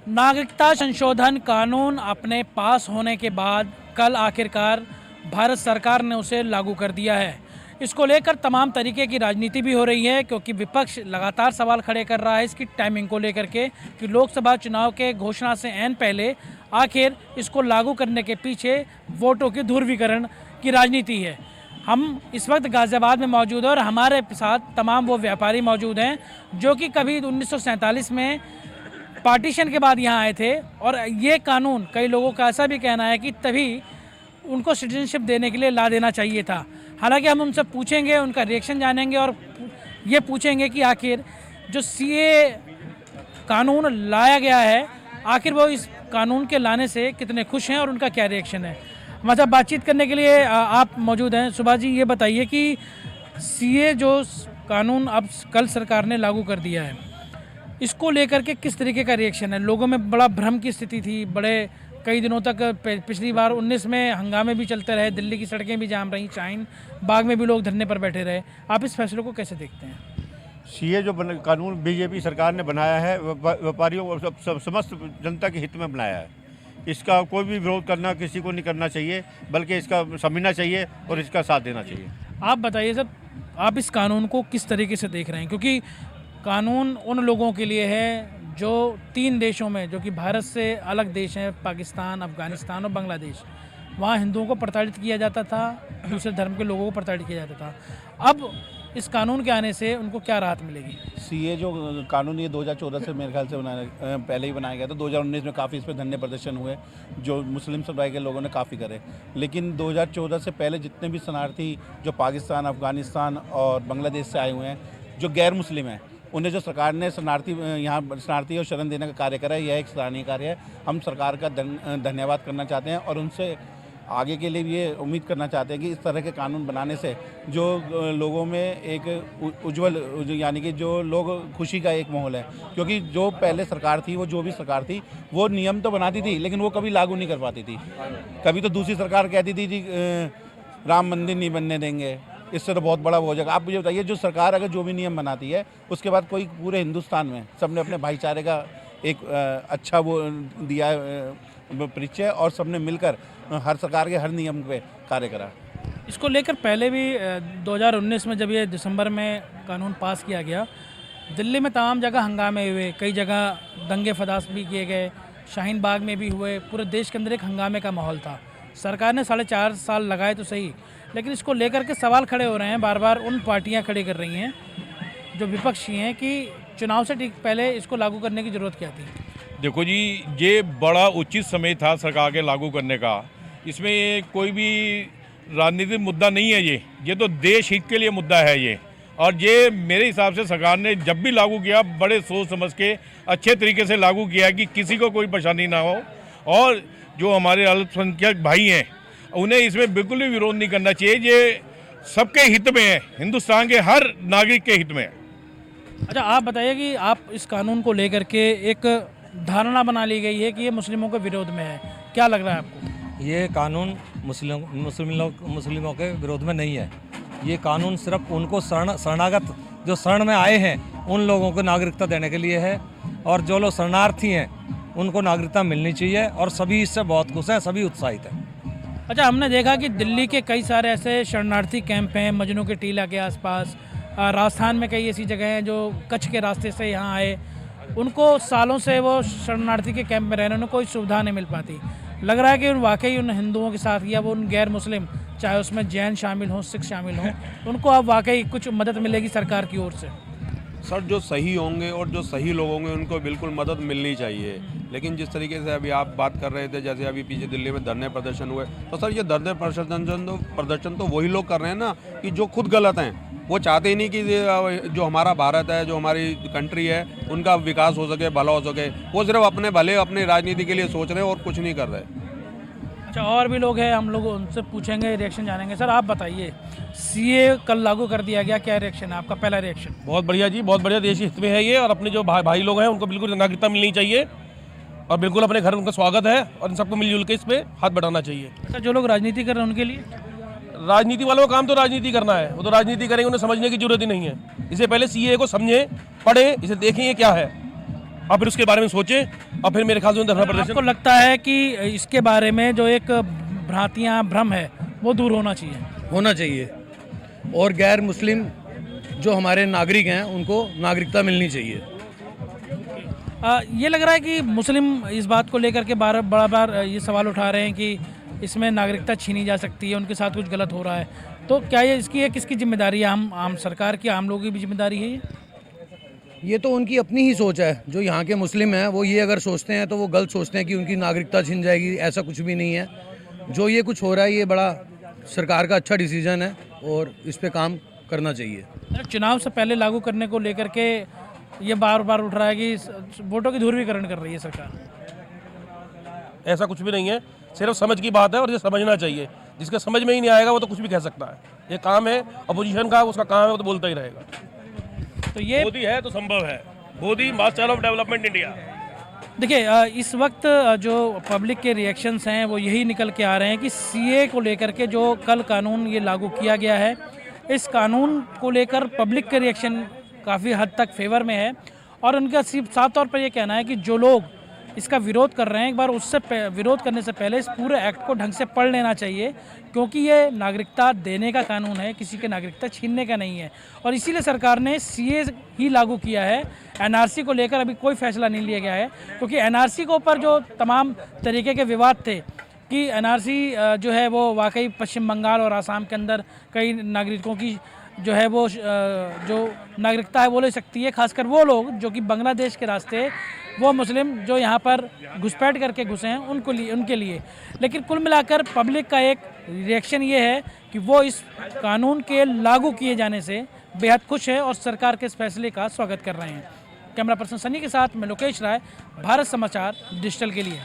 नागरिकता संशोधन कानून अपने पास होने के बाद कल आखिरकार भारत सरकार ने उसे लागू कर दिया है। इसको लेकर तमाम तरीके की राजनीति भी हो रही है, क्योंकि विपक्ष लगातार सवाल खड़े कर रहा है इसकी टाइमिंग को लेकर के कि लोकसभा चुनाव के घोषणा से ऐन पहले आखिर इसको लागू करने के पीछे वोटों के ध्रुवीकरण की राजनीति है। हम इस वक्त गाज़ियाबाद में मौजूद हैं और हमारे साथ तमाम वो व्यापारी मौजूद हैं जो कि कभी 1947 में पार्टीशन के बाद यहाँ आए थे, और ये कानून कई लोगों का ऐसा भी कहना है कि तभी उनको सिटीजनशिप देने के लिए ला देना चाहिए था। हालांकि हम उनसे पूछेंगे, उनका रिएक्शन जानेंगे और ये पूछेंगे कि आखिर जो सीए कानून लाया गया है, आखिर वो इस कानून के लाने से कितने खुश हैं और उनका क्या रिएक्शन है। मतलब बातचीत करने के लिए आप मौजूद हैं। सुभाष जी, ये बताइए कि सीए जो कानून अब कल सरकार ने लागू कर दिया है, इसको लेकर के किस तरीके का रिएक्शन है। लोगों में बड़ा भ्रम की स्थिति थी, बड़े कई दिनों तक पिछली बार 19 में हंगामे भी चलते रहे, दिल्ली की सड़कें भी जाम रहीं, शाहीन बाग में भी लोग धरने पर बैठे रहे। आप इस फैसले को कैसे देखते हैं? सीए जो कानून बीजेपी सरकार ने बनाया है, व्यापारियों और समस्त जनता के हित में बनाया है। इसका कोई भी विरोध करना किसी को नहीं करना चाहिए, बल्कि इसका समझना चाहिए और इसका साथ देना चाहिए। आप बताइए सर, आप इस कानून को किस तरीके से देख रहे हैं? क्योंकि कानून उन लोगों के लिए है जो 3 देशों में, जो कि भारत से अलग देश हैं, पाकिस्तान, अफगानिस्तान और बांग्लादेश, वहाँ हिंदुओं को प्रताड़ित किया जाता था, दूसरे धर्म के लोगों को प्रताड़ित किया जाता था। अब इस कानून के आने से उनको क्या राहत मिलेगी? सीए जो कानून ये 2014 से मेरे ख्याल से पहले ही बनाया गया था। 2019 में काफ़ी इस पर धरने प्रदर्शन हुए जो मुस्लिम समुदाय के लोगों ने काफ़ी करे, लेकिन 2014 से पहले जितने भी शरणार्थी जो पाकिस्तान, अफगानिस्तान और बांग्लादेश से आए हुए हैं, जो गैर मुस्लिम हैं, उन्हें जो सरकार ने शरणार्थी और शरण देने का कार्य करा है, यह एक सराहनीय कार्य है। हम सरकार का धन्यवाद करना चाहते हैं और उनसे आगे के लिए भी ये उम्मीद करना चाहते हैं कि इस तरह के कानून बनाने से जो लोगों में एक उज्जवल, यानी कि जो लोग खुशी का एक माहौल है। क्योंकि जो पहले सरकार थी, वो जो भी सरकार थी, वो नियम तो बनाती थी लेकिन वो कभी लागू नहीं कर पाती थी। कभी तो दूसरी सरकार कहती थी जी राम मंदिर नहीं बनने देंगे, इससे तो बहुत बड़ा हो जाएगा। आप मुझे बताइए, जो सरकार अगर जो भी नियम बनाती है, उसके बाद कोई पूरे हिंदुस्तान में सबने अपने भाईचारे का एक अच्छा वो दिया परिचय और सबने मिलकर हर सरकार के हर नियम पे कार्य करा। इसको लेकर पहले भी 2019 में जब ये दिसंबर में कानून पास किया गया, दिल्ली में तमाम जगह हंगामे हुए, कई जगह दंगे फसाद भी किए गए, शाहीन बाग में भी हुए, पूरे देश के अंदर एक हंगामे का माहौल था। सरकार ने 4.5 साल लगाए तो सही, लेकिन इसको लेकर के सवाल खड़े हो रहे हैं, बार बार उन पार्टियां खड़ी कर रही हैं जो विपक्षी हैं कि चुनाव से ठीक पहले इसको लागू करने की ज़रूरत क्या थी। देखो जी, ये बड़ा उचित समय था सरकार के लागू करने का। इसमें कोई भी राजनीतिक मुद्दा नहीं है, ये तो देश हित के लिए मुद्दा है ये। और ये मेरे हिसाब से सरकार ने जब भी लागू किया, बड़े सोच समझ के अच्छे तरीके से लागू किया कि किसी को कोई परेशानी ना हो। और जो हमारे अल्पसंख्यक भाई हैं, उन्हें इसमें बिल्कुल भी विरोध नहीं करना चाहिए। ये सबके हित में है, हिंदुस्तान के हर नागरिक के हित में है। अच्छा, आप बताइए कि आप इस कानून को लेकर के एक धारणा बना ली गई है कि ये मुस्लिमों के विरोध में है, क्या लग रहा है आपको? ये कानून मुस्लिमों के विरोध में नहीं है। ये कानून सिर्फ उनको शरणागत जो शरण में आए हैं उन लोगों को नागरिकता देने के लिए है, और जो लोग शरणार्थी हैं उनको नागरिकता मिलनी चाहिए, और सभी इससे बहुत खुश हैं, सभी उत्साहित हैं। अच्छा, हमने देखा कि दिल्ली के कई सारे ऐसे शरणार्थी कैंप हैं, मजनू के टीला के आसपास, राजस्थान में कई ऐसी जगह हैं जो कच्छ के रास्ते से यहाँ आए, उनको सालों से वो शरणार्थी के कैंप में रहने, उन्हें कोई सुविधा नहीं मिल पाती। लग रहा है कि वाकई उन हिंदुओं के साथ या वो उन गैर मुस्लिम, चाहे उसमें जैन शामिल हों, सिख शामिल हों, उनको अब वाकई कुछ मदद मिलेगी सरकार की ओर से। सर, जो सही होंगे और जो सही लोग होंगे उनको बिल्कुल मदद मिलनी चाहिए। लेकिन जिस तरीके से अभी आप बात कर रहे थे, जैसे अभी पीछे दिल्ली में धरने प्रदर्शन हुए, तो सर ये धरने प्रदर्शन तो वही लोग कर रहे हैं ना कि जो खुद गलत हैं। वो चाहते ही नहीं कि जो हमारा भारत है, जो हमारी कंट्री है, उनका विकास हो सके, भला हो सके। वो सिर्फ अपने भले, अपनी राजनीति के लिए सोच रहे हैं और कुछ नहीं कर रहे। अच्छा, और भी लोग हैं, हम लोग उनसे पूछेंगे, रिएक्शन जानेंगे। सर, आप बताइए, सीए कल लागू कर दिया गया, क्या रिएक्शन है आपका? पहला रिएक्शन। बहुत बढ़िया जी, बहुत बढ़िया, देश हित में है ये। और अपने जो भाई लोग हैं उनको बिल्कुल नागरिकता मिलनी चाहिए, और बिल्कुल अपने घर उनका स्वागत है, और इन सबको मिलजुल के इस पर हाथ बढ़ाना चाहिए। अच्छा, जो लोग राजनीति कर रहे हैं उनके लिए? राजनीति वालों का काम तो राजनीति करना है, वो तो राजनीति करेंगे, उन्हें समझने की जरूरत ही नहीं है। इससे पहले सीए को समझें, पढ़ें, इसे देखें ये क्या है, और फिर उसके बारे में सोचें और फिर मेरे ख्याल से धरना प्रदर्शन। आपको लगता है कि इसके बारे में जो एक भ्रांतियाँ भ्रम है वो दूर होना चाहिए और गैर मुस्लिम जो हमारे नागरिक हैं उनको नागरिकता मिलनी चाहिए। ये लग रहा है कि मुस्लिम इस बात को लेकर के बड़ा बार ये सवाल उठा रहे हैं कि इसमें नागरिकता छीनी जा सकती है, उनके साथ कुछ गलत हो रहा है, तो क्या ये इसकी किसकी जिम्मेदारी है? आम सरकार की, आम लोगों की भी जिम्मेदारी है ये तो उनकी अपनी ही सोच है। जो यहाँ के मुस्लिम हैं वो ये अगर सोचते हैं तो वो गलत सोचते हैं कि उनकी नागरिकता छिन जाएगी, ऐसा कुछ भी नहीं है। जो ये कुछ हो रहा है ये बड़ा सरकार का अच्छा डिसीजन है और इस पे काम करना चाहिए। चुनाव से पहले लागू करने को लेकर के ये बार बार उठ रहा है कि वोटों की ध्रुवीकरण कर रही है सरकार। ऐसा कुछ भी नहीं है, सिर्फ समझ की बात है और ये समझना चाहिए। जिसके समझ में ही नहीं आएगा वो तो कुछ भी कह सकता है। ये काम है अपोजिशन का, उसका काम है, वो तो बोलता ही रहेगा। तो ये मोदी है तो संभव है, Modi master of development India. देखिए, इस वक्त जो पब्लिक के रिएक्शंस हैं वो यही निकल के आ रहे हैं कि सीए को लेकर के जो कल कानून ये लागू किया गया है, इस कानून को लेकर पब्लिक के रिएक्शन काफ़ी हद तक फेवर में है और उनका साफ तौर पर ये कहना है कि जो लोग इसका विरोध कर रहे हैं, एक बार उससे विरोध करने से पहले इस पूरे एक्ट को ढंग से पढ़ लेना चाहिए, क्योंकि ये नागरिकता देने का कानून है, किसी की नागरिकता छीनने का नहीं है। और इसीलिए सरकार ने सीए ही लागू किया है। एनआरसी को लेकर अभी कोई फैसला नहीं लिया गया है, क्योंकि एनआरसी के ऊपर जो तमाम तरीके के विवाद थे कि एनआरसी जो है वो वाकई पश्चिम बंगाल और आसाम के अंदर कई नागरिकों की जो है वो जो नागरिकता है वो ले सकती है, खासकर वो लोग जो कि बांग्लादेश के रास्ते, वो मुस्लिम जो यहाँ पर घुसपैठ करके घुसे हैं उनके लिए। लेकिन कुल मिलाकर पब्लिक का एक रिएक्शन ये है कि वो इस कानून के लागू किए जाने से बेहद खुश है और सरकार के इस फैसले का स्वागत कर रहे हैं। कैमरा पर्सन सनी के साथ मैं लोकेश राय, भारत समाचार डिजिटल के लिए।